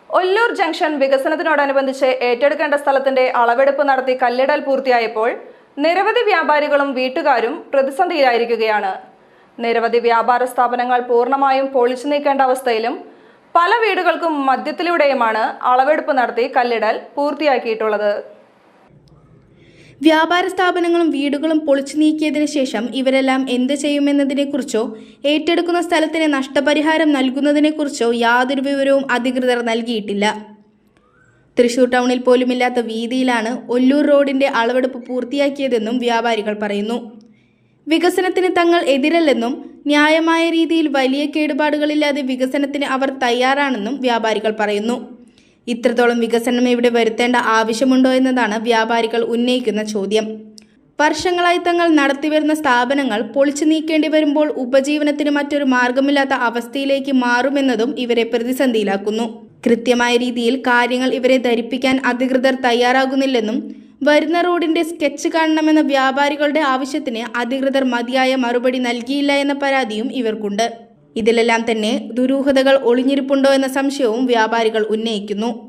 Ollur junction വികസനത്തിനോടനുബന്ധിച്ച് ഏറ്റെടുക്കേണ്ട സ്ഥലത്തിന്റെ അളവെടുപ്പ് നടത്തി കല്ലിടൽ പൂർത്തിയായപ്പോൾ നിരവധി വ്യാപാരികളും വീട്ടുകാരും പ്രതിസന്ധിയിലായിരിക്കുകയാണ്. നിരവധി വ്യാപാര സ്ഥാപനങ്ങൾ പൂർണ്ണമായും പൊളിച്ചു നീക്കേണ്ട അവസ്ഥയിലും പല വീടുകൾക്കും മധ്യത്തിലൂടെയുമാണ് അളവെടുപ്പ് നടത്തി കല്ലിടൽ പൂർത്തിയാക്കിയിട്ടുള്ളത്. വ്യാപാര സ്ഥാപനങ്ങളും വീടുകളും പൊളിച്ചു നീക്കിയതിനു ശേഷം ഇവരെല്ലാം എന്ത് ചെയ്യുമെന്നതിനെക്കുറിച്ചോ ഏറ്റെടുക്കുന്ന സ്ഥലത്തിന് നഷ്ടപരിഹാരം നൽകുന്നതിനെക്കുറിച്ചോ യാതൊരു വിവരവും അധികൃതർ നൽകിയിട്ടില്ല. തൃശൂർ ടൗണിൽ പോലുമില്ലാത്ത വീതിയിലാണ് ഒല്ലൂർ റോഡിന്റെ അളവെടുപ്പ് പൂർത്തിയാക്കിയതെന്നും വ്യാപാരികൾ പറയുന്നു. വികസനത്തിന് തങ്ങൾ എതിരല്ലെന്നും ന്യായമായ രീതിയിൽ വലിയ കേടുപാടുകളില്ലാതെ വികസനത്തിന് അവർ തയ്യാറാണെന്നും വ്യാപാരികൾ പറയുന്നു. ഇത്രത്തോളം വികസനം ഇവിടെ വരുത്തേണ്ട ആവശ്യമുണ്ടോ എന്നതാണ് വ്യാപാരികൾ ഉന്നയിക്കുന്ന ചോദ്യം. വർഷങ്ങളായി തങ്ങൾ നടത്തിവരുന്ന സ്ഥാപനങ്ങൾ പൊളിച്ചു നീക്കേണ്ടി വരുമ്പോൾ ഉപജീവനത്തിന് മറ്റൊരു മാർഗമില്ലാത്ത അവസ്ഥയിലേക്ക് മാറുമെന്നതും ഇവരെ പ്രതിസന്ധിയിലാക്കുന്നു. കൃത്യമായ രീതിയിൽ കാര്യങ്ങൾ ഇവരെ ധരിപ്പിക്കാൻ അധികൃതർ തയ്യാറാകുന്നില്ലെന്നും വരുന്ന റോഡിന്റെ സ്കെച്ച് കാണണമെന്ന വ്യാപാരികളുടെ ആവശ്യത്തിന് അധികൃതർ മതിയായ മറുപടി നൽകിയില്ല എന്ന പരാതിയും ഇവർക്കുണ്ട്. ഇതിലെല്ലാം തന്നെ ദുരൂഹതകൾ ഒളിഞ്ഞിരിപ്പുണ്ടോ എന്ന സംശയവും വ്യാപാരികൾ ഉന്നയിക്കുന്നു.